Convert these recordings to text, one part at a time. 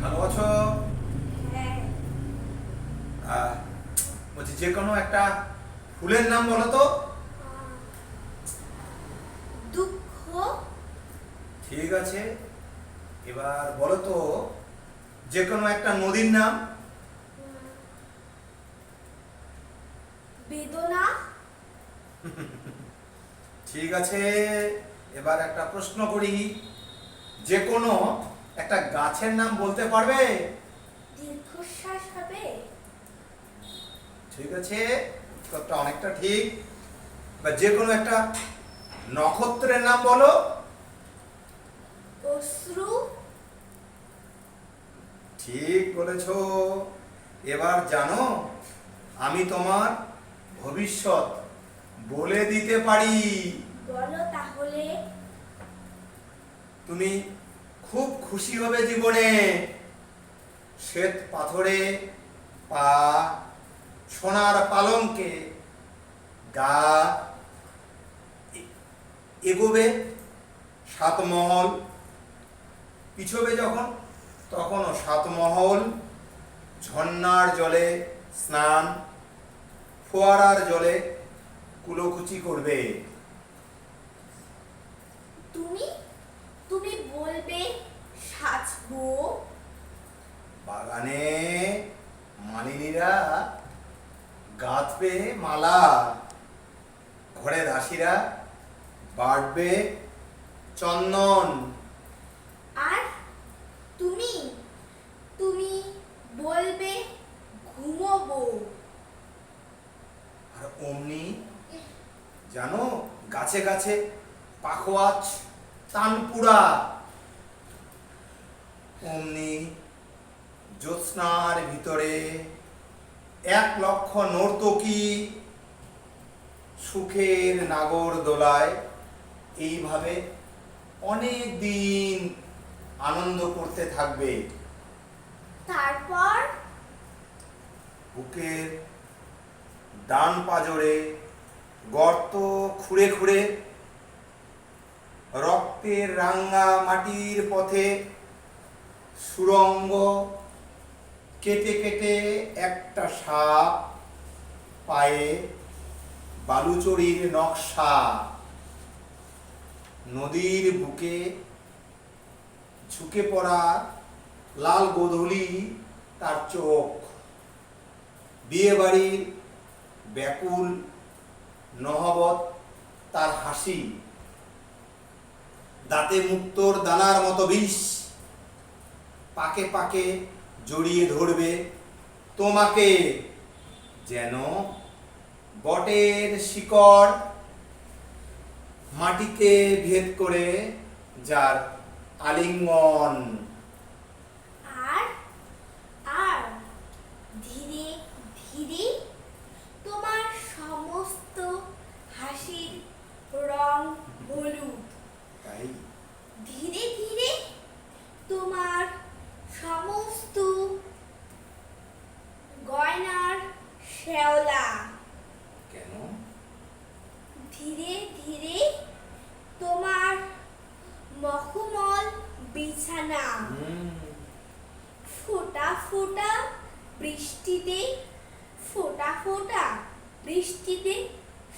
ভালো আছো? হ্যাঁ। বলছি যে কোনো একটা ফুলের নাম বলো তো। দুঃখ। ঠিক আছে, এবার বলো তো যে কোনো একটা নদীর নাম। বেদনা। ঠিক আছে, এবার একটা প্রশ্ন করি, যে কোনো একটা গাছের নাম বলতে পারবে? দীর্ঘশ্বাস হবে। ঠিক আছে, উত্তরটা অনেকটা ঠিক। এবার যে কোনো একটা নক্ষত্রের নাম বলো। অশ্রু। ঠিক বলেছো। এবার জানো, আমি তোমার ভবিষ্যৎ বলে দিতে পারি। বলো তাহলে। তুমি খুব খুশি হবে জীবনে। শ্বেত পাথরে পা, সোনার পালঙ্কে গা, এগোবে সাত মহল, পিছবে যখন তখনও সাত মহল, ঝর্ণার জলে স্নান, ফোয়ারার জলে কুলোকুচি করবে। তুমি তুমি বলবে সাজবো। বাগানে মালিনীরা গাঁথবে মালা, ঘরে দাসীরা বাড়বে চন্দন। আর তুমি তুমি বলবে ঘুমোবো। আর অমনি জানো, গাছে গাছে পাখোয়াজ তানপুরা। অমনি জ্যোৎস্নার ভিতরে 1,00,000 নর্তকী সুখের নাগর দোলায় এইভাবে অনেক দিন আনন্দ করতে থাকবে। তারপর বুকের ডান পাজরে গর্ত খুঁড়ে খুঁড়ে রক্তের রাঙা মাটির পথে সুড়ঙ্গ কেটে কেটে একটা সাপ, পায়ে বালুচরীর নকশা। নদীর বুকে ঝুঁকে পড়া লাল গোধূলি তার চোখ, বিয়ে বাড়ির ব্যাকুল নহবত তার হাসি, দাঁতে মুক্তোর দানার মতো বিষ পাকে পাকে জড়িয়ে ধরবে তোমাকে, যেন বটের শিকড় মাটিতে ভেদ করে যার আলিঙ্গন। আর আর ধীরে ধীরে তোমার সমস্ত হাসির রং হলুদ। তাই ধীরে ধীরে তোমার সমস্ত গয়নার শ্যাওলা। কেন? ধীরে ধীরে তোমার মখমল বিছানা ফোঁটা ফোঁটা বৃষ্টিতে, ফোঁটা ফোঁটা বৃষ্টিতে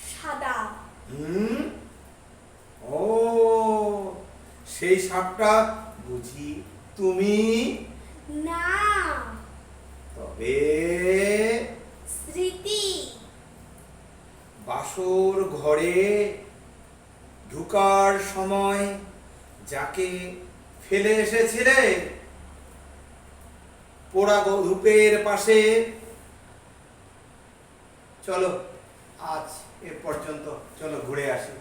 সাদা। ও, সেই সাপটা বুঝি তুমি? না, তবে স্মৃতি। বাসর ঘরে ঢুকার সময় যাকে ফেলে এসেছিলে পোড়া ধূপের পাশে। চলো আজ এ পর্যন্ত, চলো ঘুরে আসি।